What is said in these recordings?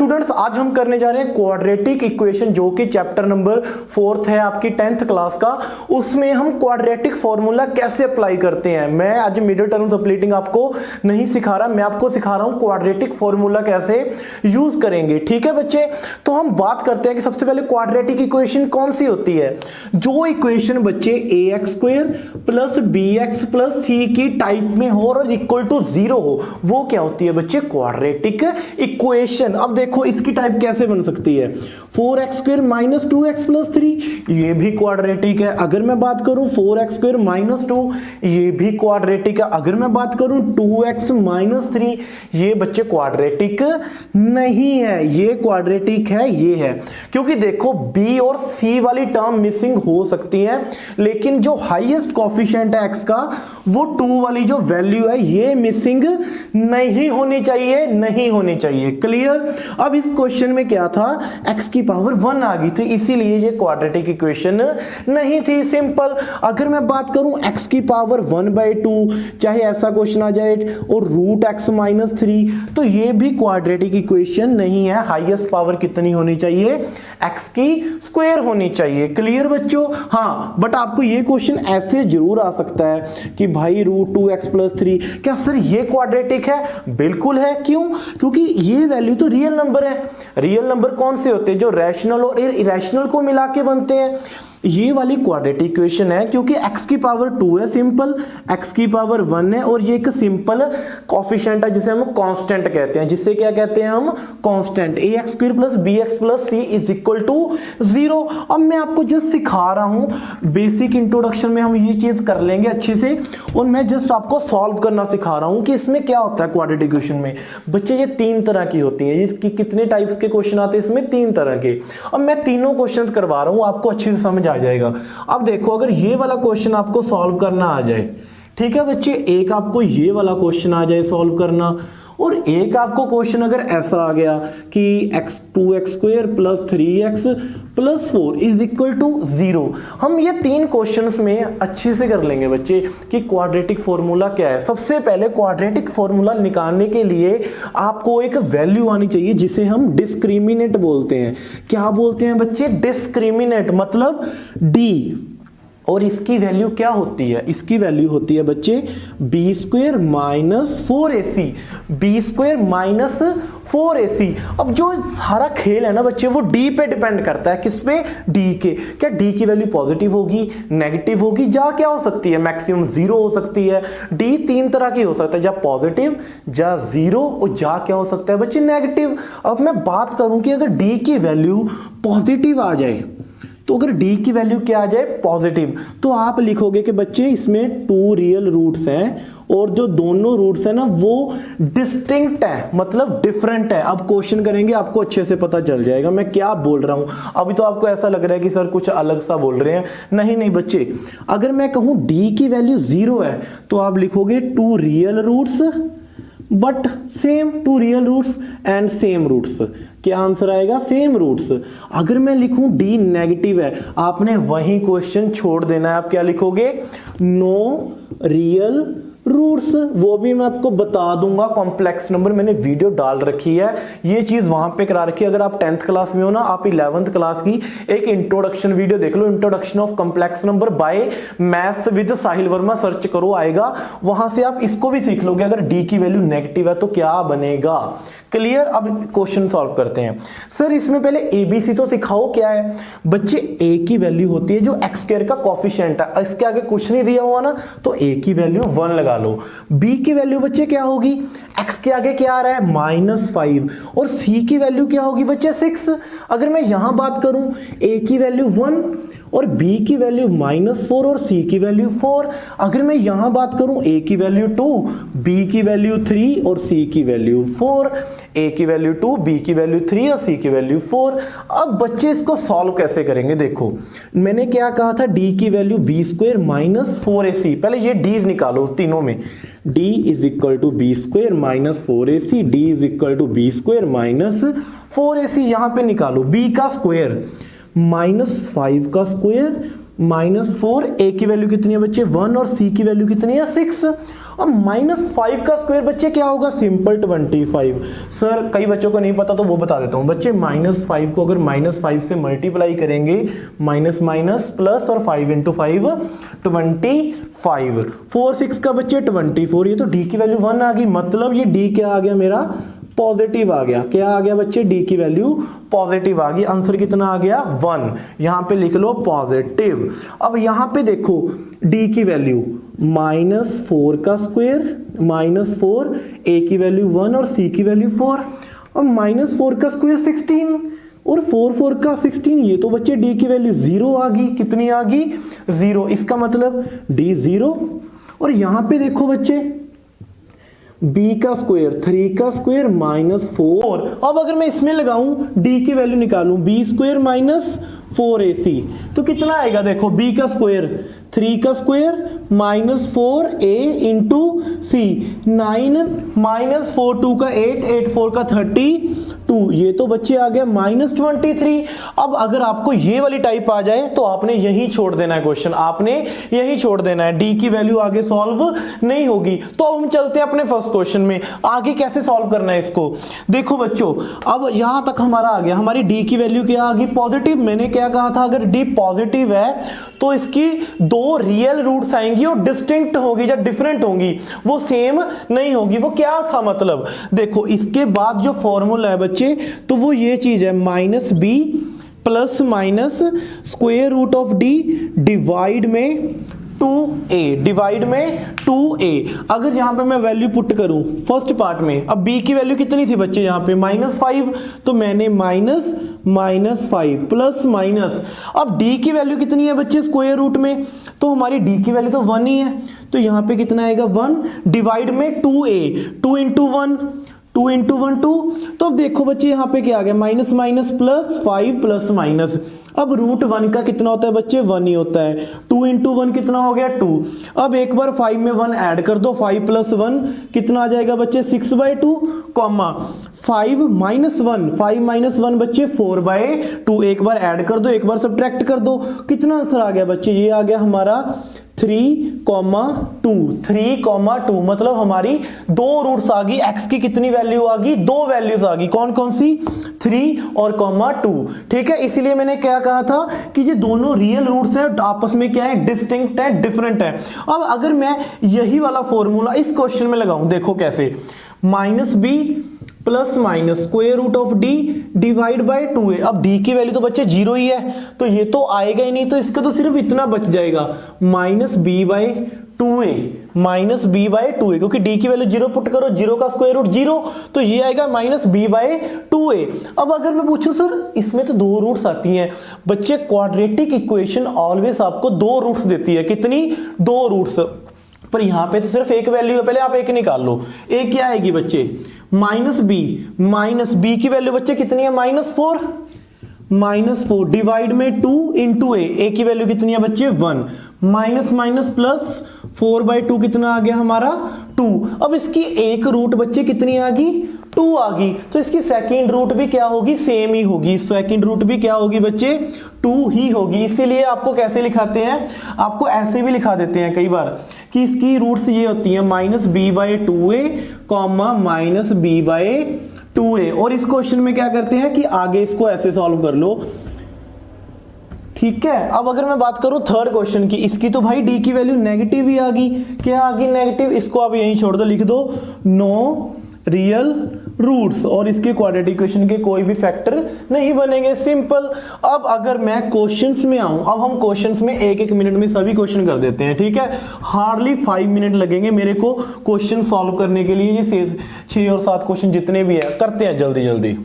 Students आज हम करने जा रहे हैं क्वाड्रेटिक इक्वेशन, जो कि चैप्टर नंबर 4 है आपकी 10th क्लास का। उसमें हम क्वाड्रेटिक फॉर्मूला कैसे अप्लाई करते हैं। मैं आज मिडिल टर्म सप्लीटिंग आपको नहीं सिखा रहा, मैं आपको सिखा रहा हूं क्वाड्रेटिक फॉर्मूला कैसे यूज करेंगे। ठीक है बच्चे, तो हम बात करते हैं कि सबसे पहले क्वाड्रेटिक इक्वेशन कौन सी होती है। जो इक्वेशन बच्चे ax square plus bx plus c की टाइप में हो और इक्वल टू 0 हो, वो क्या होती है बच्चे, क्वाड्रेटिक इक्वेशन। अब देखो इसकी टाइप कैसे बन सकती है, 4x square minus 2x plus 3, ये भी क्वाड्रेटिक है। अगर मैं बात करूं 4x स्क्वायर माइनस 2, ये भी क्वाड्रेटिक है। अगर मैं बात करूं 2x माइनस 3, ये बच्चे क्वाड्रेटिक नहीं है, ये क्वाड्रेटिक है, ये है। क्योंकि देखो b और c वाली टर्म मिसिंग हो सकती है, लेकिन जो हाईएस्ट कोफिशिएंट है x का, वो 2 वाली जो वैल्यू है ये मिसिंग नहीं होनी चाहिए, नहीं होनी चाहिए। क्लियर। अब इस क्वेश्चन में क्या था, x की पावर 1 आ गई, तो इसीलिए ये क्वाड्रेटिक इक्वेशन नहीं थी, सिंपल। अगर मैं बात करूं x की पावर 1/2, चाहे ऐसा क्वेश्चन आ जाए, और रूट x माइनस 3, तो ये भी क्वाड्रेटिक इक्वेशन नहीं है। हाईएस्ट पावर कितनी होनी चाहिए, x की स्क्वायर होनी चाहिए। क्लियर बच्चों। हाँ, बट आपको ये क्वेश्चन ऐसे जरूर आ सकता है कि भाई रूट 2x प्लस 3, क्या सर ये क्वाड्रेटिक है? बिल्कुल है। क्यों? क्योंकि ये वैल्यू तो रियल नंबर है। रियल नंबर कौन से होते हैं, जो रैशनल और इरेशनल को मिला के बनते हैं। ये वाली क्वाड्रेटिक इक्वेशन है क्योंकि x की पावर 2 है सिंपल, x की पावर 1 है, और ये एक सिंपल कोफिशिएंट है जिसे हम कांस्टेंट कहते हैं। जिससे क्या कहते हैं हम, constant. ax square plus bx plus c is equal to 0। अब मैं आपको जस्ट सिखा रहा हूं, बेसिक इंट्रोडक्शन में हम ये चीज कर लेंगे अच्छे से, और मैं जस्ट आपको सॉल्व करना सिखा रहा हूं कि इसमें क्या होता है क्वाड्रेटिक इक्वेशन में। बच्चे ये 3 तरह की होती है, ये कितने टाइप्स के क्वेश्चन आते हैं इसमें, 3 तरह के। अब मैं तीनों क्वेश्चन करवा रहा हूं, आपको अच्छे से समझ आ जाएगा। अब देखो, अगर ये वाला क्वेश्चन आपको सॉल्व करना आ जाए, ठीक है बच्चे, एक आपको ये वाला क्वेश्चन आ जाए सॉल्व करना, और एक आपको क्वेश्चन अगर ऐसा आ गया कि x2x square plus 3x plus 4 is equal to 0, हम ये 3 क्वेश्चंस में अच्छे से कर लेंगे बच्चे कि क्वाड्रेटिक फॉर्मूला क्या है। सबसे पहले क्वाड्रेटिक फॉर्मूला निकालने के लिए आपको एक वैल्यू आनी चाहिए जिसे हम डिस्क्रिमिनेंट बोलते हैं। क्या बोलते हैं बच्चे, डिस्क्रिमिनेंट, मतलब d। और इसकी वैल्यू क्या होती है, इसकी वैल्यू होती है बच्चे B square minus 4ac, B square minus 4ac। अब जो सारा खेल है ना बच्चे, वो d पे डिपेंड करता है। किस पे, d के। क्या d की वैल्यू पॉजिटिव होगी, नेगेटिव होगी, जा क्या हो सकती है, मैक्सिमम 0 हो सकती है। d 3 तरह की हो सकता है, जा पॉजिटिव, जा 0, और जा क्या हो सकता है बच्चे, नेगेटिव। अब मैं बात करूं कि अगर d की वैल्यू पॉजिटिव आ जाए, तो अगर d की वैल्यू क्या आ जाए, पॉजिटिव, तो आप लिखोगे कि बच्चे इसमें 2 रियल रूट्स हैं, और जो दोनों रूट्स हैं ना वो डिस्टिंक्ट है, मतलब डिफरेंट है। अब क्वेश्चन करेंगे आपको अच्छे से पता चल जाएगा मैं क्या बोल रहा हूं। अभी तो आपको ऐसा लग रहा है कि सर कुछ अलग सा बोल रहे हैं, नहीं नहीं बच्चे। अगर मैं कहूं d की वैल्यू 0 है, तो आप लिखोगे 2 real roots but same, 2 real roots and same roots. क्या आंसर आएगा, सेम रूट्स। अगर मैं लिखूं d नेगेटिव है, आपने वही क्वेश्चन छोड़ देना है। आप क्या लिखोगे, नो रियल रूट्स। वो भी मैं आपको बता दूंगा, कॉम्प्लेक्स नंबर मैंने वीडियो डाल रखी है, ये चीज वहां पे करा रखी है। अगर आप 10th क्लास में हो ना, आप 11th क्लास की एक इंट्रोडक्शन वीडियो देख लो, introduction of complex number by maths with Sahil Verma, search करो आएगा, वहां से आप इसको भी सीख लोगे। अगर d की वैल्यू नेगेटिव है तो क्या बनेगा। क्लियर। अब क्वेश्चन सॉल्व करते हैं। सर इसमें पहले एबीसी तो सिखाओ क्या है बच्चे। a की वैल्यू होती है जो x स्क्वायर का कोफिशिएंट है, इसके आगे कुछ नहीं दिया हुआ ना, तो a की वैल्यू 1 लगा लो। b की वैल्यू बच्चे क्या होगी, x के आगे क्या आ रहा है, -5, और c की वैल्यू क्या होगी बच्चे, 6। अगर मैं यहां बात करूं, a की वैल्यू 1 और b की वैल्यू -4 और c की वैल्यू 4। अगर मैं यहां बात करूं, a की वैल्यू 2, b की वैल्यू 3 और c की वैल्यू 4, a की वैल्यू 2, b की वैल्यू 3 और c की वैल्यू 4। अब बच्चे इसको सॉल्व कैसे करेंगे, देखो मैंने क्या कहा था, d की value b square minus 4ac। पहले ये d निकालो तीनों में, d is equal to b square minus 4ac, d is equal to b square minus 4ac। यहां पे निकालो b का स्क्वायर, -5 का स्क्वायर -4, a की वैल्यू कितनी है बच्चे 1 और c की वैल्यू कितनी है 6। अब -5 का स्क्वायर बच्चे क्या होगा, सिंपल 25। सर कई बच्चों को नहीं पता तो वो बता देता हूं बच्चे, -5 को अगर -5 से मल्टीप्लाई करेंगे, माइनस माइनस प्लस और 5 × 5 25, 4 6 का बच्चे 24, ये तो d की वैल्यू 1 आ गई, मतलब ये d क्या आ गया मेरा पॉजिटिव आ गया। क्या आ गया बच्चे, d की वैल्यू पॉजिटिव आ गई। आंसर कितना आ गया 1, यहां पे लिख लो पॉजिटिव। अब यहां पे देखो d की वैल्यू -4 का स्क्वायर, -4, a की वैल्यू 1 और c की वैल्यू 4, और -4 का स्क्वायर 16 और 4 का 16, ये तो बच्चे d की वैल्यू 0 आ गई। कितनी आ गई 0, इसका मतलब d 0। और यहां पे देखो बच्चे b का स्क्वायर 3 का स्क्वायर -4। अब अगर मैं इसमें लगाऊं d की वैल्यू निकालूं, b² -4ac, तो कितना आएगा देखो, b का स्क्वायर 3 का स्क्वायर -4a × c, 9 -4 2 का 8, 8 4 का 32, ये तो बच्चे आ गया -23। अब अगर आपको ये वाली टाइप आ जाए तो आपने यही छोड़ देना है क्वेश्चन, आपने यही छोड़ देना है, d की वैल्यू आगे सॉल्व नहीं होगी। तो अब हम चलते हैं अपने फर्स्ट क्वेश्चन में, आगे कैसे सॉल्व करना है इसको। देखो बच्चों अब यहां तक हमारा आ गया, हमारी d की वैल्यू क्या आ गई पॉजिटिव। मैंने क्या कहा था, अगर d पॉजिटिव है तो इसकी दो रियल रूट्स आएंगी और डिस्टिंक्ट होगी या डिफरेंट होंगी, वो सेम नहीं होगी। वो क्या था मतलब, देखो इसके बाद जो फॉर्मूला है बच्चे, तो वो ये चीज है -b ± square root of d divide में 2a, डिवाइड में 2a। अगर यहां पे मैं वैल्यू पुट करूं फर्स्ट पार्ट में, अब b की वैल्यू कितनी थी बच्चे यहां पे -5, तो मैंने -5 प्लस माइनस, अब d की वैल्यू कितनी है बच्चे स्क्वायर रूट में, तो हमारी d की वैल्यू तो 1 ही है, तो यहां पे कितना आएगा 1 डिवाइड में 2a, 2 × 1 2 × 1 2। तो अब देखो बच्चे यहाँ पे क्या आ गया, minus minus plus 5 plus minus. अब √1 का कितना होता है बच्चे 1 ही होता है, 2 × 1 कितना हो गया 2। अब एक बार 5 में 1 ऐड कर दो, 5 + 1 कितना आ जाएगा बच्चे 6/2, 5 - 1, 5 - 1 बच्चे 4/2। एक बार ऐड कर दो, एक बार सब्ट्रैक्ट कर दो, कितना आंसर आ गया बच्चे, ये आ गया हमारा 3,2, मतलब हमारी दो रूट्स आ गई, x की कितनी वैल्यू आ गई, दो वैल्यूज आ गई, कौन कौन सी 3 और 2। ठीक है, इसीलिए मैंने क्या कहा था कि ये दोनों रियल रूट्स हैं, आपस में क्या है डिस्टिंक्ट है, डिफरेंट है। अब अगर मैं यही वाला फॉर्मूला इस क्वेश्चन में लगाऊं, देखो कैसे, -b ± square root of d divide by 2a। अब d की वैल्यू तो बच्चे 0 ही है, तो ये तो आएगा ही नहीं, तो इसका तो सिर्फ इतना बच जाएगा -b/2a, क्योंकि d की वैल्यू 0 पुट करो, 0 का स्क्वायर रूट 0, तो ये आएगा -b/2a। अब अगर मैं पूछूं सर इसमें तो दो रूट्स आती हैं बच्चे, क्वाड्रेटिक इक्वेशन ऑलवेज आपको दो रूट्स देती है, कितनी, दो रूट्स, पर यहां पे तो सिर्फ एक वैल्यू है, पहले आप एक निकाल लो। एक क्या आएगी बच्चे -b की वैल्यू बच्चे कितनी है -4 डिवाइड में 2 × a की वैल्यू कितनी है बच्चे 1, माइनस माइनस प्लस 4/2 कितना आ गया हमारा 2। अब इसकी एक रूट बच्चे कितनी आ गई 2 आ गई, तो इसकी सेकंड रूट भी क्या होगी, सेम ही होगी, सेकंड रूट भी क्या होगी बच्चे 2 ही होगी। इसीलिए आपको कैसे लिखाते हैं, आपको ऐसे भी लिखा देते हैं कई बार कि इसकी रूट्स ये होती हैं -b/2a, -b/2a। और इस क्वेश्चन में क्या करते हैं कि आगे इसको ऐसे सॉल्व कर लो, ठीक है। अब अगर मैं बात करूं थर्ड क्वेश्चन की, इसकी तो भाई d की वैल्यू नेगेटिव ही आ गई, क्या आ गई नेगेटिव, इसको आप यहीं छोड़ दो, लिख दो नो रियल रूट्स, और इसके क्वाड्रेटिक इक्वेशन के कोई भी फैक्टर नहीं बनेंगे, सिंपल। अब अगर मैं क्वेश्चंस में आऊं, अब हम क्वेश्चंस में एक एक मिनट में सभी क्वेश्चन कर देते हैं, ठीक है। हार्डली 5 मिनट लगेंगे मेरे को क्वेश्चन सॉल्व करने के लिए, ये 6 और 7 क्वेश्चन जितने भी है करते हैं जल्दी जल्दी।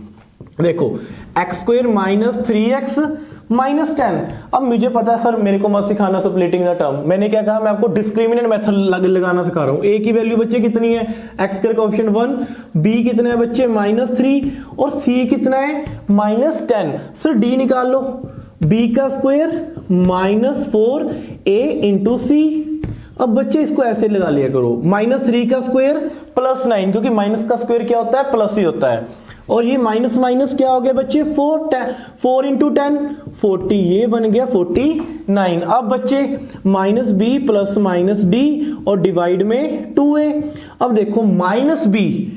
देखो x² - 3x - 10। अब मुझे पता है सर मेरे को मत सिखाना सप्लिटिंग द टर्म, मैंने क्या कहा, मैं आपको डिस्क्रिमिनेंट मेथड लगाना सिखा रहा हूं। a की वैल्यू बच्चे कितनी है, x² कोएफिशिएंट 1, b कितना है बच्चे -3 और c कितना है -10। सर d निकाल लो, b का स्क्वायर -4a × c। अब बच्चे इसको ऐसे लगा लिया करो, -3 का स्क्वायर +9, क्योंकि माइनस का स्क्वायर क्या होता है प्लस ही होता है, और ये माइनस माइनस क्या हो गया बच्चे 4 इंटू 10 40, ये बन गया 49। अब बच्चे minus B plus minus D और डिवाइड में 2a। अब देखो माइनस बी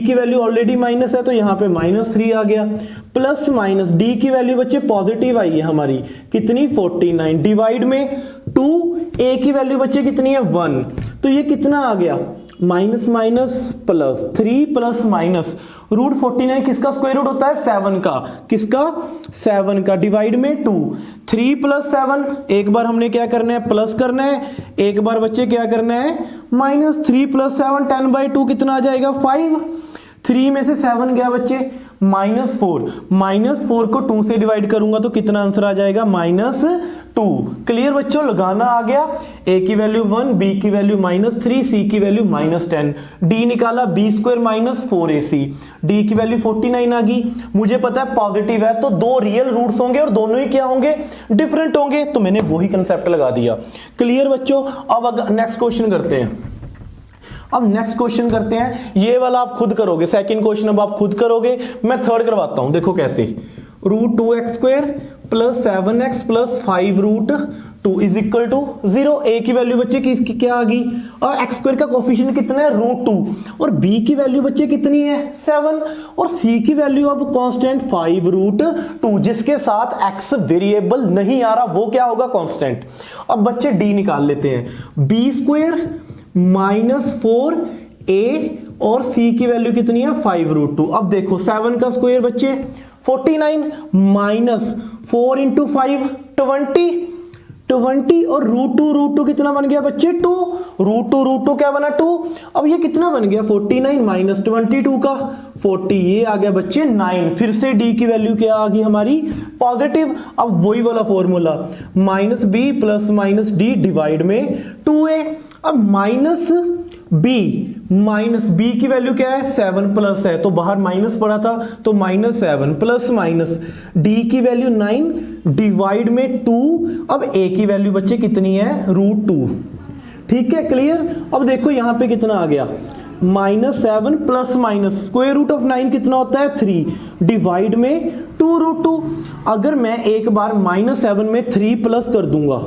की वैल्यू ऑलरेडी माइनस है तो यहां पे -3 आ गया, प्लस माइनस डी की वैल्यू बच्चे पॉजिटिव आई है हमारी, कितनी 49, डिवाइड में 2, a की वैल्यू बच्चे कितनी है 1, तो ये कितना आ गया minus minus plus 3 plus minus root 49 किसका स्क्वायर रूट होता है 7 का, किसका 7 का, डिवाइड में 2, 3 प्लस 7, एक बार हमने क्या करना है प्लस करना है, एक बार बच्चे क्या करना है माइनस, 3 प्लस 7 10/2 कितना आ जाएगा 5, 3 में से 7 गया बच्चे -4 को 2 से डिवाइड करूंगा तो कितना आंसर आ जाएगा -2। क्लियर बच्चों, लगाना आ गया, a की वैल्यू 1, b की वैल्यू -3, c की वैल्यू -10, d निकाला b² -4ac, d की वैल्यू 49 आ गई। मुझे पता है पॉजिटिव है तो दो रियल रूट्स होंगे और दोनों ही क्या होंगे डिफरेंट होंगे, तो मैंने वही कंसेप्ट लगा दिया। क्लियर बच्चों, अब नेक्स्ट क्वेश्चन करते हैं। ये वाला आप खुद करोगे, सेकंड क्वेश्चन अब आप खुद करोगे, मैं थर्ड करवाता हूं, देखो कैसे, √2x² plus 7x plus 5√2 is equal to 0। a की वैल्यू बच्चे की क्या आ गई, और x² का कोफिशिएंट कितना है √2 और b की वैल्यू बच्चे कितनी है 7 और c की वैल्यू अब कांस्टेंट 5√2, जिसके साथ x वेरिएबल नहीं आ रहा वो क्या होगा कांस्टेंट। अब बच्चे d निकाल लेते हैं, b² -4a और c की वैल्यू कितनी है 5√2। अब देखो 7 का स्क्वायर बच्चे 49 -4 इंटू 5 20 और √2 कितना बन गया बच्चे 2, √2 क्या बना 2। अब ये कितना बन गया 49 -22 का 40, ये आ गया बच्चे 9। फिर से d की वैल्यू क्या आ गई हमारी पॉजिटिव। अब वही वाला formula -b plus -d divide में 2a। अब -b की वैल्यू क्या है 7 प्लस है तो बाहर माइनस पड़ा था तो -7 प्लस माइनस d की वैल्यू 9 डिवाइड में 2। अब a की वैल्यू बच्चे कितनी है √2, ठीक है क्लियर। अब देखो यहां पे कितना आ गया -7 plus minus square root of 9 कितना होता है 3 डिवाइड में 2√2। अगर मैं एक बार -7 में 3 प्लस कर दूंगा,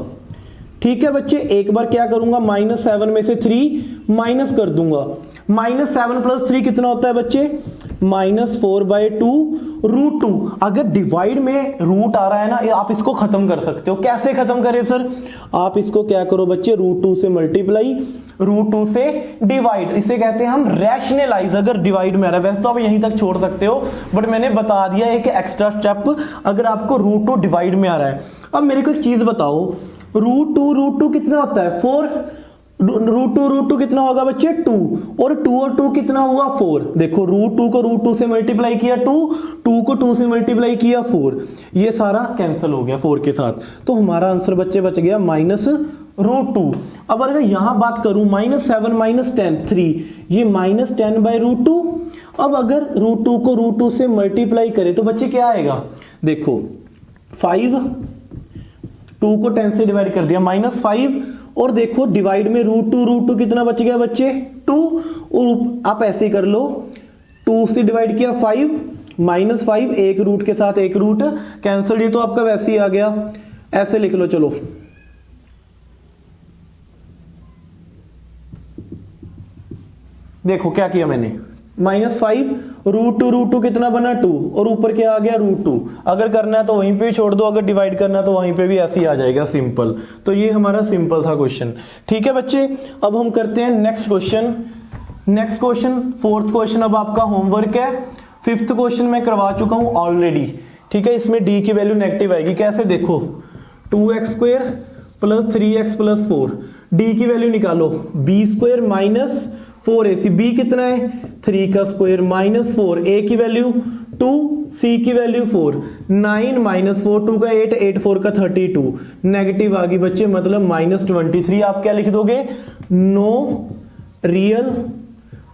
ठीक है बच्चे, एक बार क्या करूंगा -7 में से 3 माइनस कर दूंगा, -7 प्लस 3 कितना होता है बच्चे -4/2√2। अगर डिवाइड में रूट आ रहा है ना, आप इसको खत्म कर सकते हो। कैसे खत्म करें सर, आप इसको क्या करो बच्चे √2 से मल्टीप्लाई, √2 से डिवाइड, इसे कहते हैं हम रैशनलाइज। अगर डिवाइड में आ रहा है, वैसे तो आप यहीं तक छोड़ सकते हो बट मैंने बता दिया एक एक्स्ट्रा स्टेप, अगर आपको √2 डिवाइड में आ रहा है। अब मेरे को एक चीज बताओ, √2 कितना होता है 4, √2 कितना होगा बच्चे 2 और 2 कितना हुआ 4। देखो √2 को √2 से मल्टीप्लाई किया 2 को 2 से मल्टीप्लाई किया 4, ये सारा कैंसिल हो गया 4 के साथ, तो हमारा आंसर बच्चे बच गया -√2। अब अगर यहां बात करूं -7 -10 3, ये -10/√2। अब अगर √2 को √2 से मल्टीप्लाई करें तो बच्चे क्या आएगा, देखो 5, 2 को 10 से डिवाइड कर दिया -5 और देखो डिवाइड में √2 कितना बच गया बच्चे 2, और आप ऐसे कर लो 2 से डिवाइड किया 5 -5, एक रूट के साथ एक रूट कैंसिल, ये तो आपका वैसे ही आ गया, ऐसे लिख लो। चलो देखो क्या किया मैंने, -5 √2 कितना बना 2 और ऊपर क्या आ गया √2। अगर करना है तो वहीं पे छोड़ दो, अगर डिवाइड करना है तो वहीं पे भी ऐसे ही आ जाएगा सिंपल। तो ये हमारा सिंपल था क्वेश्चन, ठीक है बच्चे। अब हम करते हैं नेक्स्ट क्वेश्चन, फोर्थ क्वेश्चन अब आपका होमवर्क है। फिफ्थ क्वेश्चन मैं करवा चुका हूं ऑलरेडी, ठीक है। इसमें d की वैल्यू नेगेटिव आएगी, कैसे देखो 2x² plus 3x plus 4, d की वैल्यू निकालो b² -4ac, b कितना है 3 का स्क्वायर -4, a की वैल्यू 2, c की वैल्यू 4, 9 -4 2 का 8, 8 4 का 32, नेगेटिव आ गई बच्चे, मतलब -23। आप क्या लिख दोगे, नो रियल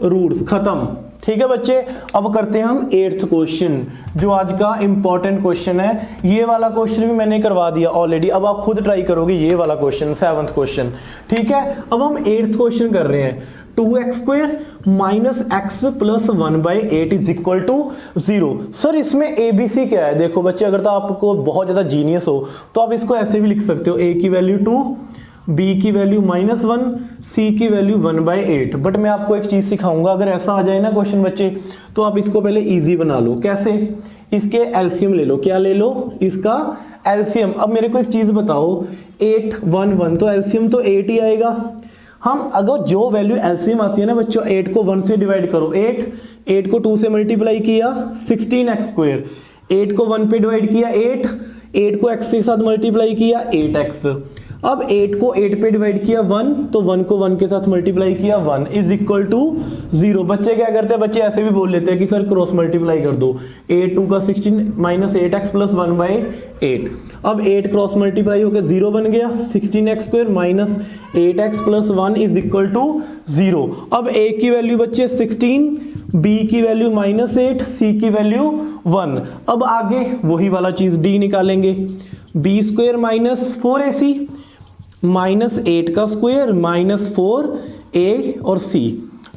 रूट्स, खत्म, ठीक है बच्चे। अब करते हैं हम 8th क्वेश्चन, जो आज का इंपॉर्टेंट क्वेश्चन है। ये वाला क्वेश्चन भी मैंने करवा दिया ऑलरेडी, अब आप खुद ट्राई करोगे ये वाला क्वेश्चन, 7th क्वेश्चन, ठीक है। अब हम 8th क्वेश्चन कर रहे हैं, 2x² minus X plus 1/8 is equal to 0। Sir इसमें ए बी सी क्या है? देखो बच्चे, अगर तो आपको बहुत ज़्यादा जीनियस हो तो आप इसको ऐसे भी लिख सकते हो, ए की वैल्यू 2, बी की वैल्यू -1, सी की वैल्यू 1/8। बट मैं आपको एक चीज़ सिखाऊंगा, अगर ऐसा आ जाए ना क्वेश्चन बच्चे, तो आप इसको पहले ईजी बना लो। कैसे? इसके एलसीएम ले लो। क्या ले लो? इसका एलसीएम। अब मेरे को एक चीज़ बताओ, 8 1 1, तो एलसीएम तो 8 ही आएगा। हम अगर जो वैल्यू एलसीएम आती है ना बच्चों, 8 को 1 से डिवाइड करो, 8 को 2 से मल्टीप्लाई किया 16x², 8 को 1 पे डिवाइड किया 8 को x के साथ मल्टीप्लाई किया 8x। अब 8 को 8 पे डिवाइड किया 1, तो 1 को 1 के साथ मल्टीप्लाई किया 1 इज इक्वल टू 0। बच्चे क्या करते हैं? बच्चे ऐसे भी बोल लेते हैं कि सर क्रॉस मल्टीप्लाई कर दो, 8 2 का 16 माइनस 8x प्लस 1/8। अब 8 क्रॉस मल्टीप्लाई होकर 0 बन गया, 16x² minus 8x plus 1 is equal to 0। अब a की वैल्यू बच्चे 16, b की वैल्यू -8, c की वैल्यू 1। अब आगे वही वाला चीज d निकालेंगे, b² माइनस 4ac माइनस 8 का स्क्वायर माइनस 4a और c,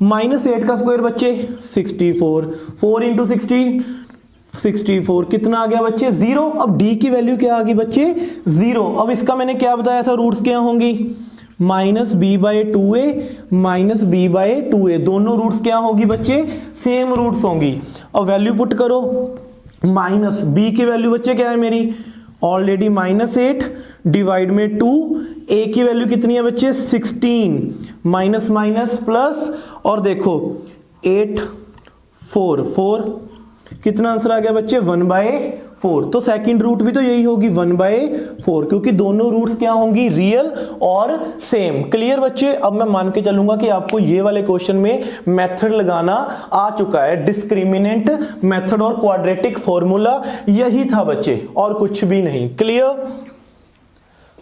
-8 का स्क्वायर बच्चे 64, 4 इंटू 64 कितना आ गया बच्चे? 0। अब d की वैल्यू क्या आ गई बच्चे? 0। अब इसका मैंने क्या बताया था, रूट्स क्या होंगी? -b/2a माइनस b/2a, दोनों रूट्स क्या होगी बच्चे? सेम रूट्स होंगी। अब वैल्यू पुट करो, माइनस b की वैल्यू बच्चे क्या है मेरी? ऑलरेडी -8 डिवाइड में 2, a की वैल्यू कितनी है बच्चे? 16, माइनस माइनस प्लस, और देखो 8 4 4, कितना आंसर आ गया बच्चे? 1/4। तो सेकंड रूट भी तो यही होगी 1/4, क्योंकि दोनों रूट्स क्या होंगी? रियल और सेम। क्लियर बच्चे? अब मैं मान के चलूंगा कि आपको ये वाले क्वेश्चन में मेथड लगाना आ चुका है। डिस्क्रिमिनेंट मेथड और क्वाड्रेटिक फॉर्मूला यही था बच्चे, और कुछ भी नहीं। क्लियर?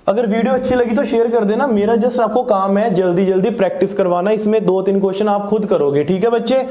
अगर वीडियो अच्छी लगी तो शेयर कर देना। मेरा जस्ट आपको काम है जल्दी जल्दी प्रैक्टिस करवाना, इसमें 2-3 क्वेश्चन आप खुद करोगे। ठीक है बच्चे?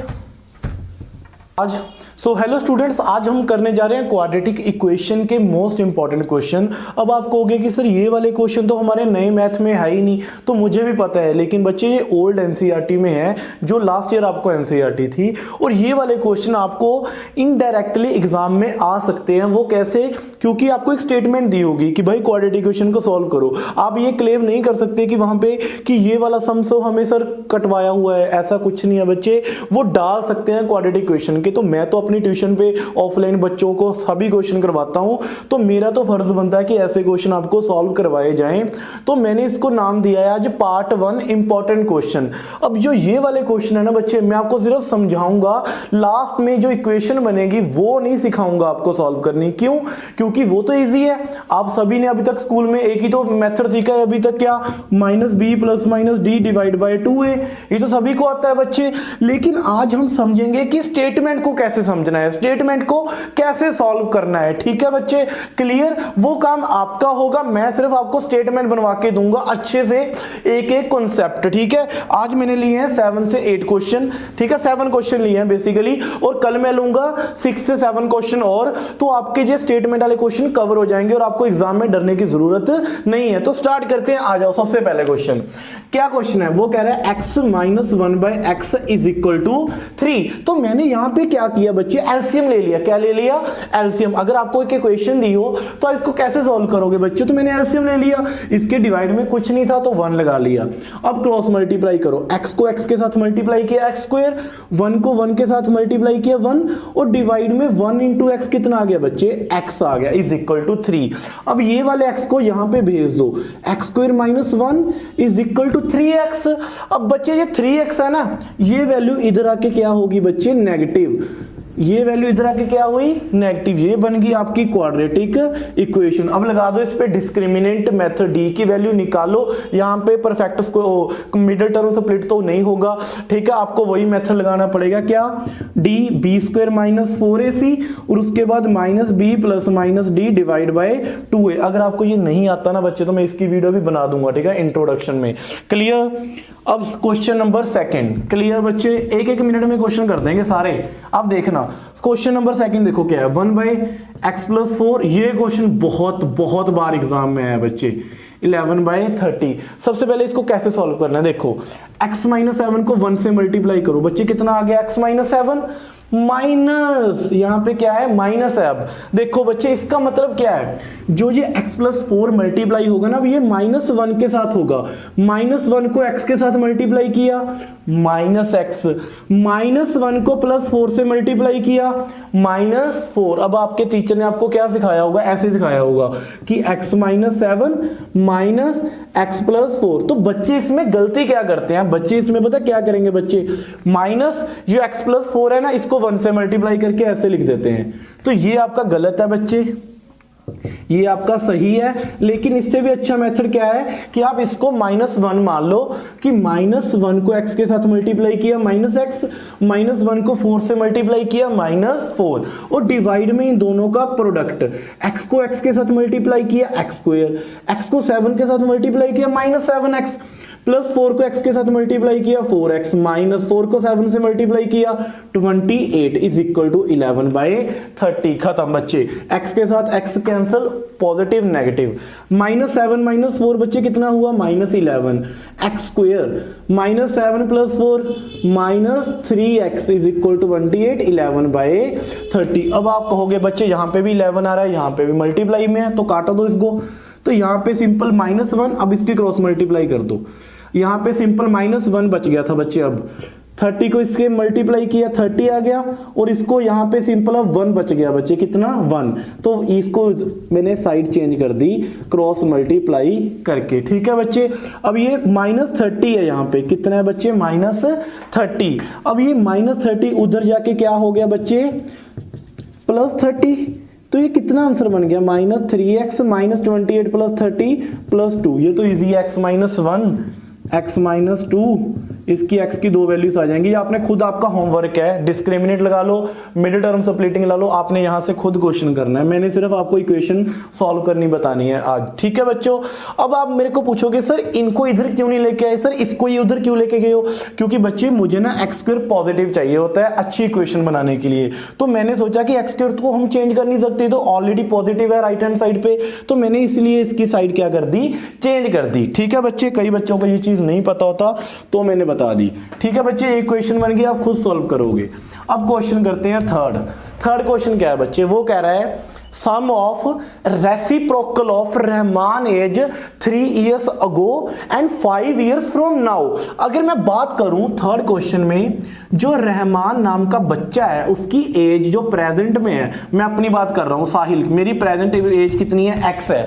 आज हेलो स्टूडेंट्स, आज हम करने जा रहे हैं क्वाड्रेटिक इक्वेशन के मोस्ट इंपॉर्टेंट क्वेश्चन। अब आप कहोगे कि सर ये वाले क्वेश्चन तो हमारे नए मैथ में है ही नहीं, तो मुझे भी पता है, लेकिन बच्चे ये ओल्ड एनसीईआरटी में है, जो लास्ट ईयर आपको एनसीईआरटी थी। और ये वाले क्वेश्चन आपको इनडायरेक्टली एग्जाम में आ सकते हैं। वो कैसे? क्योंकि आपको एक स्टेटमेंट दी होगी कि भाई क्वाड्रेटिक इक्वेशन को सॉल्व करो। आप ये क्लेम नहीं कर सकते कि वहां पे कि ये वाला सम तो हमें सर कटवाया हुआ है, ऐसा कुछ नहीं है बच्चे। वो डाल सकते हैं क्वाड्रेटिक इक्वेशन के। तो मैं तो अपनी ट्यूशन पे ऑफलाइन बच्चों को सभी क्वेश्चन करवाता हूं, तो मेरा तो फर्ज बनता है कि ऐसे क्वेश्चन आपको सॉल्व करवाए जाएं। तो मैंने इसको नाम दिया है आज पार्ट 1 इंपॉर्टेंट क्वेश्चन। अब जो ये वाले क्वेश्चन है ना बच्चे, मैं आपको सिर्फ समझाऊंगा, लास्ट में जो इक्वेशन बनेगी वो नहीं सिखाऊंगा आपको सॉल्व करनी। क्यों? क्योंकि वो तो इजी है। आप सभी ने अभी तक स्कूल में एक ही तो मेथड सीखा है अभी तक, क्या? -b plus -d divide by 2a, ये तो सभी को आता है बच्चे। लेकिन आज हम समझेंगे कि स्टेटमेंट को कैसे समझना है, स्टेटमेंट को कैसे सॉल्व करना है। ठीक है बच्चे? क्लियर? वो काम आपका होगा, मैं सिर्फ आपको स्टेटमेंट बनवा के दूंगा अच्छे से, एक एक कॉन्सेप्ट। ठीक है? आज मैंने लिए हैं 7 से 8 क्वेश्चन। ठीक है? 7 क्वेश्चन लिए हैं बेसिकली, और कल मैं लूंगा 6 से 7 क्वेश्चन और, तो आपके जो स्टेटमेंट वाले क्वेश्चन कवर हो जाएंगे और आपको एग्जाम में डरने की जरूरत नहीं है। तो स्टार्ट करते हैं, आ जाओ। सबसे पहले क्वेश्चन, क्या क्वेश्चन है? वो कह रहा है x - 1/x is equal to 3। तो मैंने यहां पे क्या किया बच्चे? एलसीएम ले लिया। क्या ले लिया? एलसीएम। अगर आपको एक इक्वेशन दी हो तो इसको कैसे सॉल्व करोगे बच्चे? तो मैंने एलसीएम ले लिया, इसके डिवाइड में कुछ नहीं था तो 1 लगा लिया। अब क्रॉस मल्टीप्लाई करो, x को x के साथ मल्टीप्लाई किया x², 1 को 1 के साथ मल्टीप्लाई किया 1, और डिवाइड में 1 इंटू x कितना आ गया बच्चे? x आ गया, इज इक्वल टू 3। अब ये वाले x को यहां पे भेज दो, x² - 1 is equal to 3x। अब बच्चे ये 3x है ना, ये वैल्यू इधर आके क्या होगी बच्चे? नेगेटिव। ये वैल्यू इधर आके क्या हुई? नेगेटिव। ये बन गई आपकी क्वाड्रेटिक इक्वेशन। अब लगा दो इस पे डिस्क्रिमिनेंट मेथड, डी की वैल्यू निकालो। यहाँ पे perfect square middle term split तो नहीं होगा। ठीक है? आपको वही मेथड लगाना पड़ेगा। क्या? डी b² - 4ac, और उसके बाद -b plus -d divide by 2a। अगर आपको ये नहीं आता ना बच्चे, तो मैं इसकी वीडियो भी बना दूंगा। ठीक है? इंट्रोडक्शन में। क्लियर? अब क्वेश्चन नंबर 2। क्लियर बच्चे? एक मिनट में क्वेश्चन कर देंगे सारे, आप देखना। क्वेश्चन नंबर 2 देखो क्या है? 1/x + 4। ये क्वेश्चन बहुत बार एग्जाम में है बच्चे। 11/30। सबसे पहले इसको कैसे सॉल्व करना है, देखो x माइनस 7 को 1 से मल्टीप्लाई करो बच्चे, कितना आ गया x माइनस 7 माइनस, यहां पे क्या है माइनस है। अब देखो बच्चे इसका मतलब क्या है, जो ये x प्लस 4 मल्टीप्लाई होगा ना, अब ये -1 के साथ होगा। -1 को x के साथ मल्टीप्लाई किया -x, -1 को +4 से मल्टीप्लाई किया -4। अब आपके टीचर ने आपको क्या सिखाया होगा, ऐसे सिखाया होगा कि x minus 7 minus x plus 4। तो बच्चे इसमें गलती क्या करते हैं, बच्चे इसमें पता क्या करेंगे बच्चे, माइनस जो x प्लस 4 है ना, इसको 1 से मल्टीप्लाई करके ऐसे लिख देते हैं। तो ये आपका गलत है बच्चे, ये आपका सही है। लेकिन इससे भी अच्छा मेथड क्या है कि आप इसको -1 मान लो कि -1 को x के साथ मल्टीप्लाई किया -x, -1 को 4 से मल्टीप्लाई किया -4, और डिवाइड में इन दोनों का प्रोडक्ट, x को x के साथ मल्टीप्लाई किया x², x को 7 के साथ मल्टीप्लाई किया -7x, +4 को x के साथ मल्टीप्लाई किया 4x, -4 को 7 से मल्टीप्लाई किया 28 इज इक्वल टू 11/30। खत्म बच्चे, x के साथ x कैंसल, पॉजिटिव नेगेटिव, -7 -4 बच्चे कितना हुआ -11, x² -7 + 4 -3x is equal to 28, 11/30। अब आप कहोगे बच्चे यहां पे भी 11 आ रहा है, यहां पे भी मल्टीप्लाई में है, तो काटा दो इसको। तो यहां पे सिंपल -1, अब इसकी क्रॉस मल्टीप्लाई कर दो, यहां पे सिंपल -1 बच गया था बच्चे। अब 30 को इसके मल्टीप्लाई किया 30 आ गया, और इसको यहां पे सिंपल अब 1 बच गया बच्चे, कितना 1। तो इसको मैंने साइड चेंज कर दी क्रॉस मल्टीप्लाई करके, ठीक है बच्चे। अब ये -30 है, यहां पे कितना है बच्चे -30। अब ये -30 उधर जाके क्या हो गया बच्चे +30। तो ये कितना आंसर बन गया -3x -28 + 30 + 2। ये तो इजी है, x माइनस 1 x माइनस 2, इसकी x की 2 वैल्यूज आ जाएंगी। ये आपने खुद, आपका होमवर्क है, डिस्क्रिमिनेट लगा लो, मिडिल टर्म स्प्लिटिंग लगा लो, आपने यहां से खुद क्वेश्चन करना है। मैंने सिर्फ आपको इक्वेशन सॉल्व करनी बतानी है आज, ठीक है बच्चों। अब आप मेरे को पूछोगे सर इनको इधर क्यों नहीं लेके आए, सर इसको ये उधर क्यों लेके गए हो, क्योंकि बच्चे मुझे ना x² पॉजिटिव चाहिए होता है अच्छी इक्वेशन बनाने के लिए। तो मैंने सोचा कि x² को हम चेंज कर नहीं सकते, तो ऑलरेडी पॉजिटिव है राइट हैंड साइड पे, तो मैंने इसलिए इसकी साइड क्या कर दी, चेंज कर दी, ठीक है बच्चे। कई बच्चों को ये चीज नहीं पता होता तो मैंने बता दी, ठीक है बच्चे। एक क्वेश्चन बन गया, आप खुद सॉल्व करोगे। अब क्वेश्चन करते हैं थर्ड क्वेश्चन क्या है बच्चे, वो कह रहा है sum of reciprocal of Rahman age 3 years ago and 5 years from now। अगर मैं बात करूं थर्ड क्वेश्चन में, जो रहमान नाम का बच्चा है उसकी एज जो प्रेजेंट में है, मैं अपनी बात कर रहा हूं साहिल, मेरी प्रेजेंट एज कितनी है x है।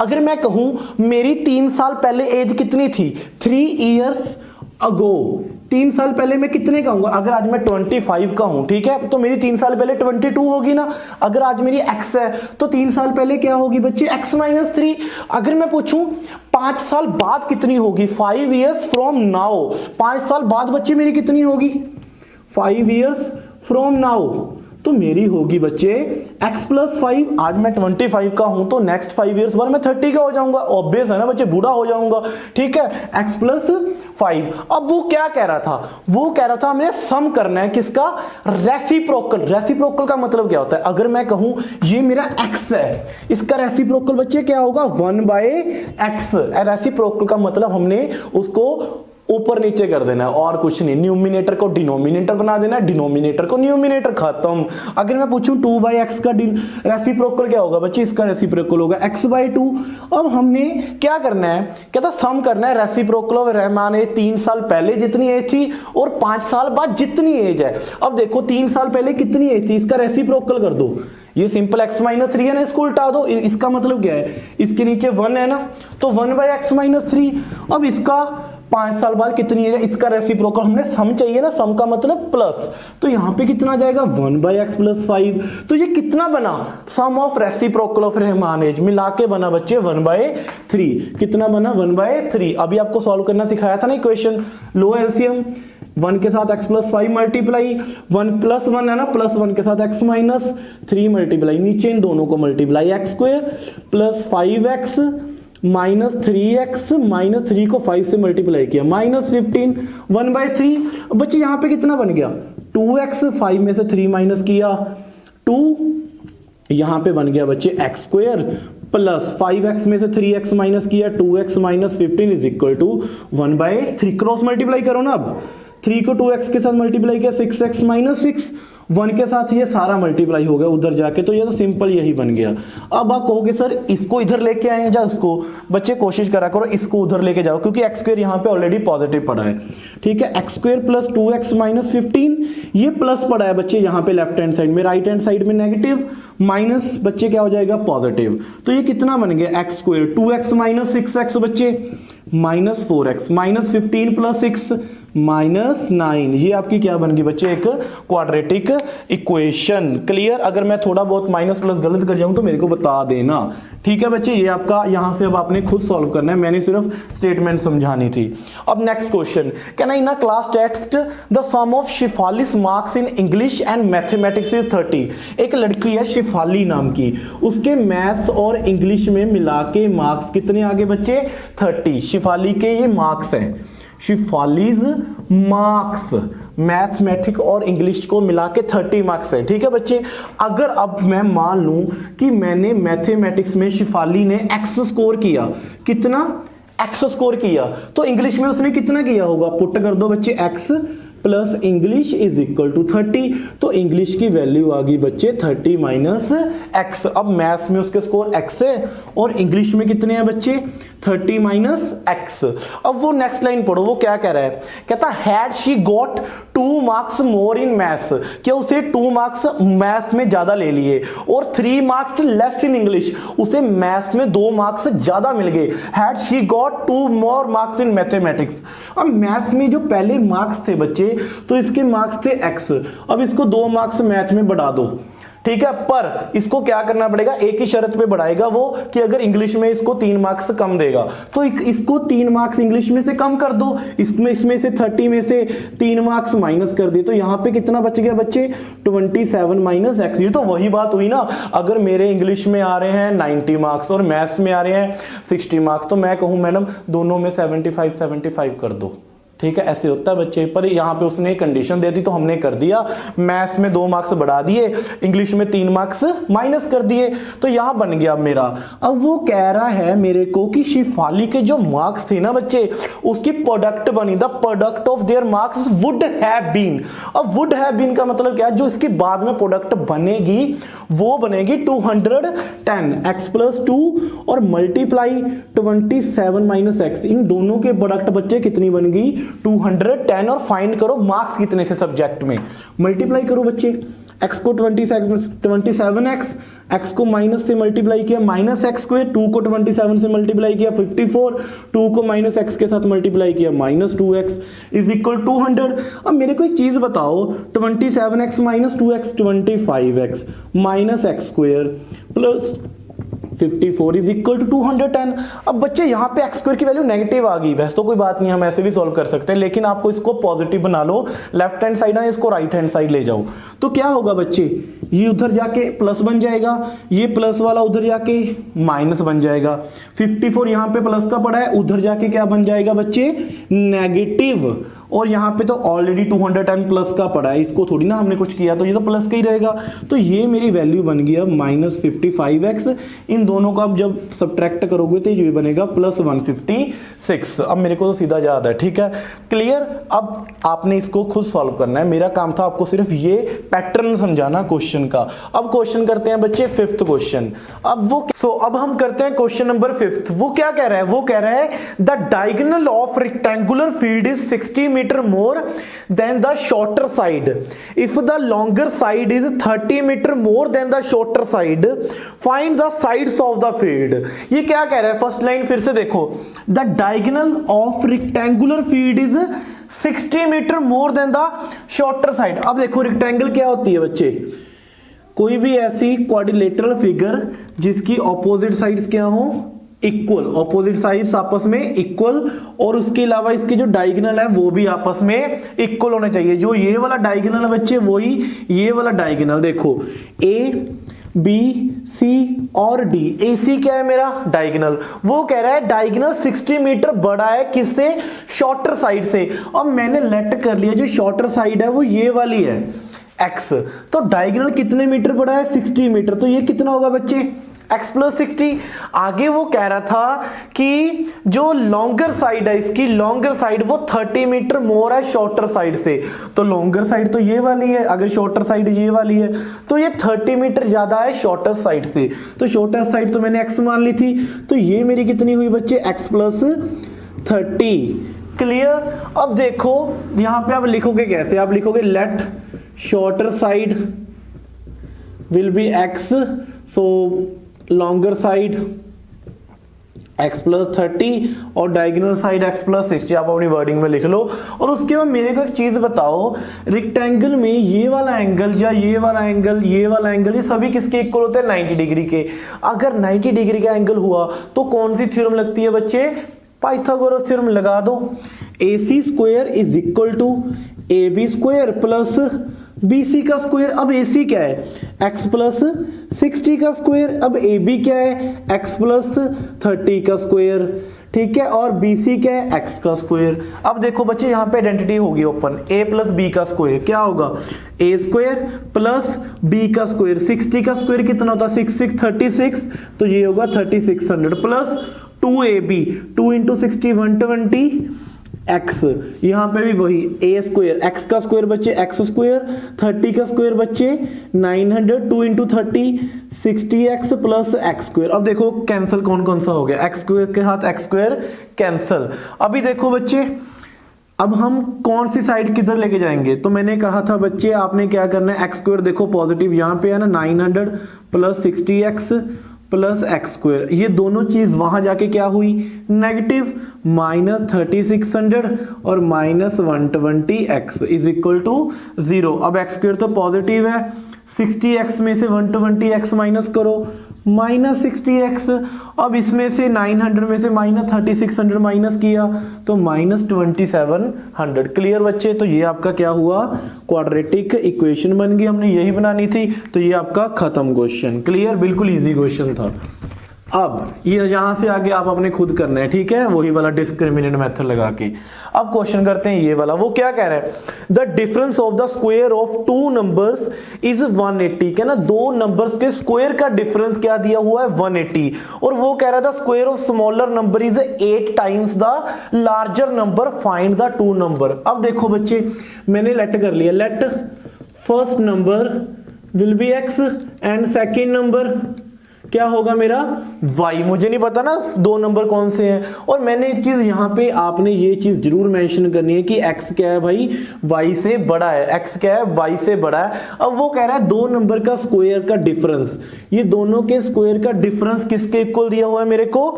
अगर मैं कहूं मेरी 3 साल पहले एज कितनी थी 3 years ago, 3 साल पहले मैं कितने का हूँ, अगर आज मैं 25 का हूं, ठीक है, तो मेरी 3 साल पहले 22 होगी ना। अगर आज मेरी x है तो 3 साल पहले क्या होगी बच्चे x माइनस 3। अगर मैं पूछूं 5 साल बाद कितनी होगी 5 years from now, 5 साल बाद बच्चे मेरी कितनी होगी 5 years from now, तो मेरी होगी बच्चे x + 5। आज मैं 25 का हूं तो नेक्स्ट 5 years बाद मैं 30 का हो जाऊंगा, ऑब्वियस है ना बच्चे, बूढ़ा हो जाऊंगा, ठीक है, x + 5। अब वो क्या कह रहा था, वो कह रहा था हमें सम करना है किसका, रेसिप्रोकल। रेसिप्रोकल का मतलब क्या होता है, अगर मैं कहूं ये मेरा x है, इसका रेसिप्रोकल बच्चे क्या होगा 1/x। रेसिप्रोकल का मतलब हमने उसको ऊपर नीचे कर देना है और कुछ नहीं, न्यूमिनेटर को डिनोमिनेटर बना देना है, डिनोमिनेटर को न्यूमिनेटर, खत्म। अगर मैं पूछूं 2/x का रेसिप्रोकल क्या होगा बच्चे, इसका रेसिप्रोकल होगा x/2। अब हमने क्या करना है, कहता सम करना है रेसिप्रोकल ऑफ रहमान एज 3 साल पहले जितनी एज थी और 5 साल बाद जितनी एज है। अब देखो 3 साल पहले कितनी एज थी, इसका रेसिप्रोकल कर दो, ये सिंपल x माइनस 3 है ना, इसको उल्टा दो, इसका मतलब क्या है, इसके नीचे 1 है ना, तो 1/x माइनस 3। अब इसका 5 साल बाद कितनी है, इसका रेसिप्रोकल हमने सम चाहिए ना, सम का मतलब प्लस, तो यहां पे कितना आ जाएगा 1/x + 5। तो ये कितना बना, sum of reciprocal of Rahman age मिला के बना बच्चे 1/3। कितना बना 1/3। अभी आपको सॉल्व करना सिखाया था ना इक्वेशन, लो एलसीएम, 1 के साथ x + 5 मल्टीप्लाई, 1 + 1 है ना, +1 के साथ x माइनस 3 मल्टीप्लाई, नीचे इन दोनों को multiply, x² + 5x minus 3x, -3 को 5 से मल्टीप्लाई किया -15, 1/3। बच्चे यहां पे कितना बन गया 2x, 5 में से 3 माइनस किया 2, यहां पे बन गया बच्चे x² प्लस 5x में से 3x माइनस किया 2x minus 15 is equal to 1/3। Cross multiply करो ना, अब 3 को 2x के साथ मल्टीप्लाई किया 6x माइनस 6, 1 के साथ ये सारा मल्टीप्लाई हो गया उधर जाके, तो ये तो सिंपल यही बन गया। अब आप कहोगे सर इसको इधर लेके आए हैं या इसको, बच्चे कोशिश करा करो इसको उधर लेके जाओ, क्योंकि एक्स स्क्वायर यहाँ पे ऑलरेडी पॉजिटिव पड़ा है, ठीक है। X square plus 2x minus 15 ये प्लस पड़ा है बच्चे यहाँ पे लेफ्ट हैंड साइड में, राइट हैंड साइड में नेगेटिव, माइनस बच्चे क्या हो जाएगा पॉजिटिव। तो ये कितना बन गया x square 2x minus 6x बच्चे minus 4x minus 15 plus 6 minus 9, ये आपकी क्या बन गई बच्चे एक क्वाड्रेटिक इक्वेशन। क्लियर? अगर मैं थोड़ा बहुत माइनस प्लस गलत कर जाऊं तो मेरे को बता देना, ठीक है बच्चे। ये आपका यहां से अब आपने खुद सॉल्व करना है, मैंने सिर्फ स्टेटमेंट समझानी थी। अब next question, can I in a class text the sum of Shifali's marks in English and mathematics is 30। एक लड़की है शिफाली नाम की, उसके मैथ्स और इंग्लिश में मिला के मार्क्स कितने आगे बच्चे 30। शिफाली के ये मार्क्स हैं, शिफालीज मार्क्स मैथमेटिक और इंग्लिश को मिला के 30 मार्क्स है, ठीक है बच्चे। अगर अब मैं मान लूं कि मैंने मैथमेटिक्स में शिफाली ने एक्स स्कोर किया, कितना एक्स स्कोर किया, तो इंग्लिश में उसने कितना किया होगा, पुट कर दो बच्चे X plus English is equal to 30, तो इंग्लिश की वैल्यू आ गई बच्चे 30 माइनस एक्स। अब मैथ्स में उसके स्कोर एक्स है और इंग्लिश में कितने हैं बच्चे 30 माइनस एक्स। अब वो नेक्स्ट लाइन पढ़ो, वो क्या कह रहा है, कहता had she got 2 marks more in maths, क्या उसे 2 मार्क्स मैथ्स में ज्यादा ले लिए और 3 मार्क्स लेस इन इंग्लिश, उसे मैथ्स में 2 मार्क्स ज्यादा मिल गए। Had she got 2 more marks in mathematics. अब मैथ्स में जो पहले मार्क्स थे बच्चे, तो इसके मार्क्स थे एक्स, अब इसको 2 मार्क्स मैथ में बढ़ा दो, ठीक है। पर इसको क्या करना पड़ेगा, एक ही शर्त पे बढ़ाएगा वो कि अगर इंग्लिश में इसको 3 मार्क्स कम देगा, तो इसको 3 मार्क्स इंग्लिश में से कम कर दो, इसमें से 30 में से 3 मार्क्स माइनस कर दे, तो यहां पे कितना बच गया बच्चे 27 माइनस एक्स। ये तो वही बात हुई ना, अगर मेरे इंग्लिश में आ रहे हैं 90 मार्क्स और मैथ्स में आ रहे हैं 60 मार्क्स, तो मैं कहूं मैडम दोनों में 75 कर दो, ठीक है। ऐसे होता है बच्चे, पर यहाँ पे उसने कंडीशन दे दी तो हमने कर दिया, मैथ्स में 2 मार्क्स बढ़ा दिए, इंग्लिश में 3 मार्क्स माइनस कर दिए, तो यहाँ बन गया मेरा। अब वो कह रहा है मेरे को कि शिफाली के जो मार्क्स थे ना बच्चे, उसकी प्रोडक्ट बनी, the product of their marks would have been. अब वुड हैव बीन का मतलब क्या है, जो इसके बाद में प्रोडक्ट बनेगी वो बनेगी 210 x प्लस 2 और मल्टीप्लाई 27 माइनस एक्स, इन दोनों के प्रोडक्ट बच्चे कितनी बन गई 210। और फाइंड करो मार्क्स कितने थे सब्जेक्ट में, मल्टीप्लाई करो बच्चे, x को 27x, x को माइनस से मल्टीप्लाई किया माइनस एक्स स्क्वायर, 2 को 27 से मल्टीप्लाई किया 54, 2 को माइनस एक्स के साथ मल्टीप्लाई किया माइनस 2x इज इक्वल 200। अब मेरे को एक चीज बताओ, 27x minus 2x 25x minus X square plus 54 is equal to 210। अब बच्चे यहाँ पे एक्स स्क्वायर की वैल्यू नेगेटिव आ गई, वैसे तो कोई बात नहीं, हम ऐसे भी सॉल्व कर सकते हैं, लेकिन आपको इसको पॉजिटिव बना लो, लेफ्ट हैंड साइड है इसको राइट हैंड साइड ले जाओ, तो क्या होगा बच्चे, ये उधर जाके प्लस बन जाएगा, ये प्लस वाला उधर जाके माइनस बन जाएगा, 54 यहाँ पे प्लस का पड़ा है, उधर जाके क्या बन जाएगा बच्चे नेगेटिव, और यहाँ पे तो ऑलरेडी 210 प्लस का पड़ा है, इसको थोड़ी ना हमने कुछ किया, तो ये तो प्लस का ही रहेगा। तो ये मेरी वैल्यू बन गई अब माइनस 55x, इन दोनों का अब जब सब्ट्रैक्ट करोगे तो ये बनेगा प्लस 156। अब मेरे को तो सीधा याद है, ठीक है क्लियर। अब आपने इसको खुद सॉल्व करना है, मेरा काम था आपको सिर्फ ये पैटर्न समझाना क्वेश्चन का। अब क्वेश्चन करते हैं बच्चे 5th क्वेश्चन। अब हम करते हैं क्वेश्चन नंबर 5th। वो क्या कह रहा है, वो कह रहा है the diagonal of rectangular field is 60 meter more than the shorter side. If the longer side is 30 meter more than the shorter side, find the sides of the field. ये क्या कह रहा है, फर्स्ट लाइन फिर से देखो, the diagonal of rectangular field is 60 meter more than the shorter side. अब देखो रेक्टेंगल क्या होती है बच्चे, कोई भी ऐसी क्वाड्रिलेटरल फिगर जिसकी ऑपोजिट साइड्स क्या हो इक्वल, ऑपोजिट साइड्स आपस में इक्वल, और उसके अलावा इसके जो डायगोनल है वो भी आपस में इक्वल होने चाहिए। जो ये वाला डायगोनल है बच्चे वही ये वाला डायगोनल, देखो ए बी सी और डी, ए सी क्या है मेरा डायगोनल, वो कह रहा है डायगोनल 60 मीटर बड़ा है किससे, शॉर्टर साइड से। अब मैंने लेट कर लिया जो शॉर्टर साइड है वो ये वाली है x, तो डायगोनल कितने मीटर बड़ा है 60 मीटर, तो ये कितना होगा बच्चे x प्लस 60। आगे वो कह रहा था कि जो लॉन्गर साइड है इसकी, लॉन्गर साइड वो 30 मीटर मोर है शॉर्टर साइड से। तो लॉन्गर साइड तो ये वाली है, अगर शॉर्टर साइड ये वाली है तो ये 30 मीटर ज्यादा है शॉर्टर साइड से। तो शॉर्टर साइड तो मैंने x मान ली थी, तो ये मेरी कितनी हुई बच्चे, x प्लस 30। क्लियर। अब देखो यहां पे आप लिखोगे कैसे, आप लिखोगे let shorter side will be x, so longer side x plus 30 और डायगोनल साइड x प्लस 60। आप अपनी वर्डिंग में लिख लो। और उसके बाद मेरे को एक चीज बताओ, रेक्टेंगल में ये वाला एंगल या ये वाला एंगल, ये वाला एंगल, ये सभी किसके इक्वल होते हैं, 90 डिग्री के। अगर 90 डिग्री का एंगल हुआ तो कौन सी थ्योरम लगती है बच्चे, पाइथागोरस थ्योरम लगा दो। AC square is equal to AB square plus BC का स्क्वायर। अब AC क्या है, x प्लस 60 का स्क्वायर। अब AB क्या है, x प्लस 30 का स्क्वायर, ठीक है। और BC क्या है, x का स्क्वायर। अब देखो बच्चे यहाँ पे आइडेंटिटी होगी ओपन, A प्लस B का स्क्वायर क्या होगा, A स्क्वायर प्लस B का स्क्वायर। 60 का स्क्वायर कितना होता है, 6 36, तो ये होगा 3600 प्लस 2AB, 2 इंटू 60 120 x। यहां पे भी वही a स्क्वायर, x का स्क्वायर बच्चे x स्क्वायर, 30 का स्क्वायर बच्चे 900, 2 into 30 60x plus x square. अब देखो कैंसिल कौन कौन सा हो गया, x स्क्वायर के साथ x स्क्वायर कैंसिल। अभी देखो बच्चे अब हम कौन सी साइड किधर लेके जाएंगे, तो मैंने कहा था बच्चे आपने क्या करना है, x स्क्वायर देखो पॉजिटिव यहां पे है ना, 900 plus 60x plus x square, ये दोनों चीज वहां जाके क्या हुई, नेगेटिव, माइनस 3600 और minus 120x is equal to 0। अब एक्स स्क्वायर तो पॉजिटिव है, 60x में से 120x माइनस करो, माइनस 60x। अब इसमें से 900 में से माइनस 3600 माइनस किया तो माइनस 2700। क्लियर बच्चे, तो ये आपका क्या हुआ, क्वाड्रेटिक इक्वेशन बन गई। हमने यही बनानी थी, तो ये आपका खत्म क्वेश्चन। क्लियर, बिल्कुल इजी क्वेश्चन था। अब ये यहां से आगे आप अपने खुद करना है, ठीक है, वही वाला डिस्क्रिमिनेंट मेथड लगा के। अब क्वेश्चन करते हैं ये वाला, वो क्या कह रहा है, the difference of the square of two numbers is 180। क्या ना, दो नंबर्स के स्क्वायर का डिफरेंस क्या दिया हुआ है, 180। और वो कह रहा था square of smaller number is 8 times the larger number, find the two number. अब देखो बच्चे मैंने लेट कर लिया, let first number will be x and second number क्या होगा मेरा y। मुझे नहीं पता ना दो नंबर कौन से हैं। और मैंने एक चीज यहां पे आपने ये चीज जरूर मेंशन करनी है कि x क्या है भाई, y से बड़ा है, x क्या है, y से बड़ा है। अब वो कह रहा है दो नंबर का स्क्वायर का डिफरेंस, ये दोनों के स्क्वायर का डिफरेंस किसके इक्वल दिया हुआ है मेरे को,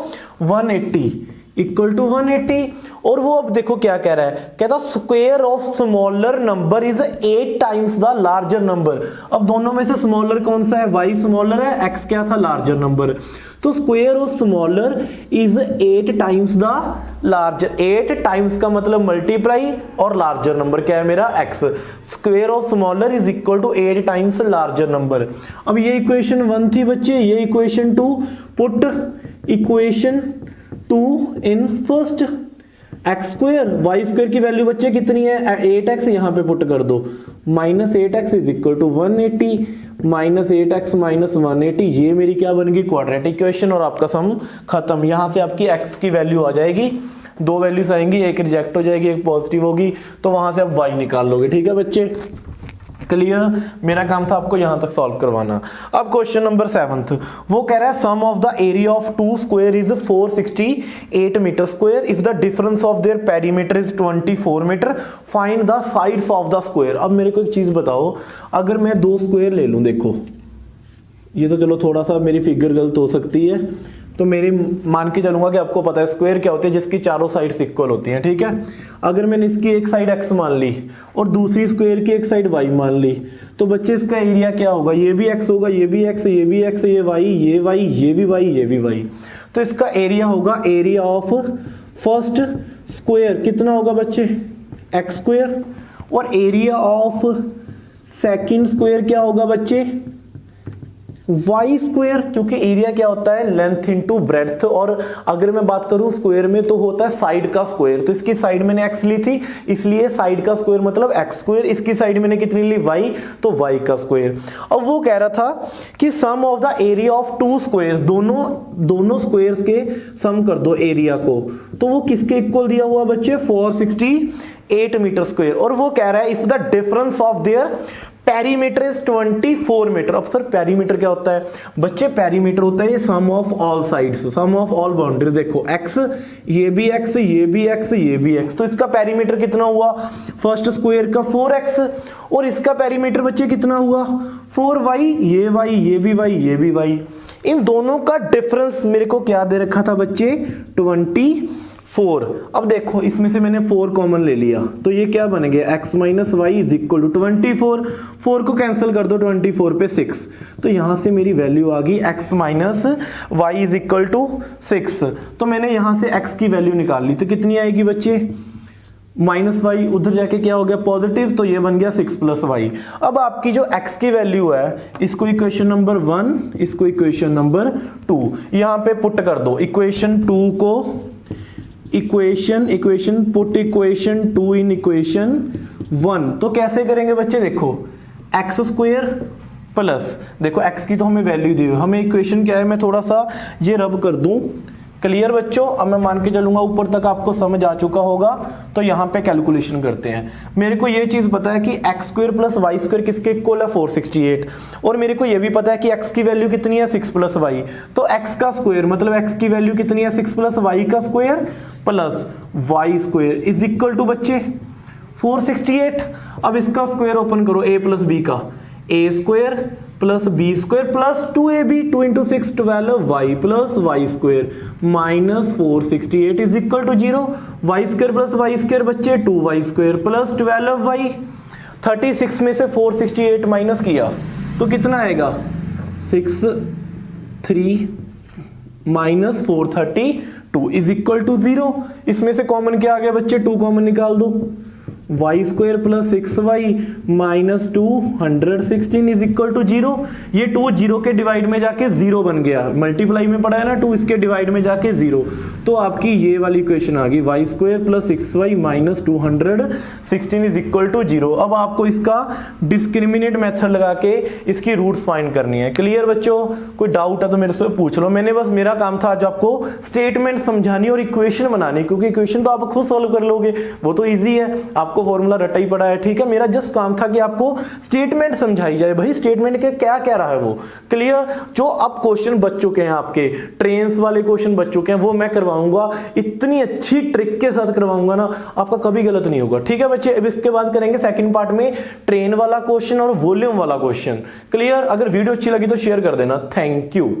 180 इक्वल टू 180। और वो अब देखो क्या कह रहा है, कहता square of smaller number is 8 times the larger number. अब दोनों में से स्मॉलर कौन सा है, y स्मॉलर है, x क्या था, लार्जर नंबर। तो square of smaller is 8 times the larger, 8 times का मतलब मल्टीप्लाई, और लार्जर नंबर क्या है मेरा x। Square of smaller is equal to 8 times larger number. अब ये इक्वेशन 1 थी बच्चे, ये equation 2, put equation 2 in first, X square Y square की वैल्यू बच्चे कितनी है, 8x, यहां पे पुट कर दो, minus 8x is equal to 180, minus 8x minus 180, ये मेरी क्या बन गई, क्वाड्रेटिक इक्वेशन। और आपका सम खत्म। यहां से आपकी x की वैल्यू आ जाएगी, दो वैल्यूज आएंगी, एक रिजेक्ट हो जाएगी, एक पॉजिटिव होगी, तो वहां से आप y निकाल लोगे। ठीक है बच्चे, क्लियर। मेरा काम था आपको यहां तक सॉल्व करवाना। अब क्वेश्चन नंबर 7th, वो कह रहा है sum of the area of two square is 468 metre square if the difference of their perimeter is 24 metre, find the sides of the square. अब मेरे को एक चीज बताओ, अगर मैं दो स्क्वायर ले लूं, देखो ये तो चलो थोड़ा सा मेरी फिगर गलत हो सकती है, तो मेरी मान के चलूंगा कि आपको पता है स्क्वायर क्या होते हैं, जिसकी चारों साइड्स इक्वल होती हैं। ठीक है, अगर मैंने इसकी एक साइड x मान ली और दूसरी स्क्वायर की एक साइड y मान ली, तो बच्चे इसका एरिया क्या होगा, ये भी x होगा, ये भी x, ये भी x, ये y, ये y, ये भी y, ये भी y। तो इसका एरिया होगा, एरिया ऑफ फर्स्ट स्क्वायर कितना होगा बच्चे, x स्क्वायर, और एरिया ऑफ सेकंड स्क्वायर क्या होगा बच्चे, वाई स्क्वायर, क्योंकि एरिया क्या होता है, लेंथ इनटू ब्रेड्थ, और अगर मैं बात करूं स्क्वायर में तो होता है साइड का स्क्वायर। तो इसकी साइड मैंने x ली थी, इसलिए साइड का स्क्वायर मतलब x स्क्वायर। इसकी साइड मैंने कितनी ली, y, तो y का स्क्वायर। अब वो कह रहा था कि sum of the area of two squares, दोनों स्क्वायर्स के सम कर दो एरिया को। तो वो किसके इक्वल दिया हुआ बच्चे, 468 मीटर स्क्वायर। और वो कह रहा है if the difference of their perimeter is 24 metre. अब सर पेरीमीटर क्या होता है बच्चे, पेरीमीटर होता है ये sum of all sides, sum of all boundaries. देखो x, ये भी x, ये भी x, ये भी x, तो इसका पेरीमीटर कितना हुआ, फर्स्ट स्क्वायर का 4x, और इसका पेरीमीटर बच्चे कितना हुआ 4y, ये y, ये भी y, ये भी y। इन दोनों का डिफरेंस मेरे को क्या दे रखा था बच्चे, 24। अब देखो इसमें से मैंने 4 कॉमन ले लिया, तो ये क्या बन गया, x minus Y is equal to 24। 4 को कैंसिल कर दो, 24 पे 6, तो यहां से मेरी वैल्यू आ गई x minus Y is equal to 6। तो मैंने यहां से x की वैल्यू निकाल ली, तो कितनी आएगी बच्चे, माइनस वाई, उधर जाके क्या हो गया पॉजिटिव, तो ये बन गया 6 प्लस वाई। अब आपकी जो x की वैल्यू है, इसको इक्वेशन नंबर 1, इसको इक्वेशन नंबर 2 यहां पे पुट कर दो। इक्वेशन 2 को equation put equation 2 in equation 1। तो कैसे करेंगे बच्चे, देखो एक्स स्क्वायर प्लस, देखो x की तो हमें वैल्यू दी हुई, हमें इक्वेशन क्या है, मैं थोड़ा सा ये रब कर दूं। क्लियर बच्चों, अब मैं मान के चलूंगा ऊपर तक आपको समझ आ चुका होगा। तो यहां पे कैलकुलेशन करते हैं। मेरे को ये चीज पता है कि X square plus Y square किसके इक्वल है, 468, और मेरे को ये भी पता है कि x की वैल्यू कितनी है, 6 प्लस वाई। तो x का स्क्वायर मतलब x की वैल्यू कितनी है, 6 प्लस वाई का square plus Y square is equal to बच्चे 468। अब इसका स्क्वायर ओपन करो, a प्लस बी का, a square plus B square plus 2ab, 2 into 6 12 y plus Y square minus 468 is equal to 0। Y square plus Y square बच्चे 2y square plus 12y। 36 में से 468 minus किया तो कितना आएगा, 63 minus 432 is equal to 0। इसमें से कॉमन क्या आ गया बच्चे, 2 कॉमन निकाल दो, Y square plus 6y minus 216 is equal to 0। ये 2 0 के डिवाइड में जाके 0 बन गया, मल्टीप्लाई में पड़ा है ना 2, इसके डिवाइड में जाके 0। तो आपकी ये वाली इक्वेशन आ गई, Y square plus 6y minus 216 is equal to 0। अब आपको इसका डिस्क्रिमिनेट मेथड लगा के इसकी रूट्स फाइंड करनी है। क्लियर बच्चों, कोई डाउट है तो मेरे से पूछ लो। मैंने बस, मेरा काम था आज आपको स्टेटमेंट समझानी और इक्वेशन बनानी, क्योंकि इक्वेशन तो आप खुद सॉल्व कर लोगे, वो तो ईजी है, आपको फॉर्मूला रटा ही पड़ा है। ठीक है, मेरा जस्ट काम था कि आपको स्टेटमेंट समझाई जाए, भाई स्टेटमेंट के क्या क्या रहा है वो। क्लियर, जो अब क्वेश्चन बच चुके हैं आपके, ट्रेन्स वाले क्वेश्चन बच चुके हैं, वो मैं करवाऊंगा, इतनी अच्छी ट्रिक के साथ करवाऊंगा ना, आपका कभी गलत नहीं होगा। ठीक है बच्चे, अब इसके बाद करेंगे सेकंड पार्ट में ट्रेन वाला क्वेश्चन और वॉल्यूम वाला क्वेश्चन। क्लियर, अगर वीडियो अच्छी लगी तो शेयर कर देना। Thank you.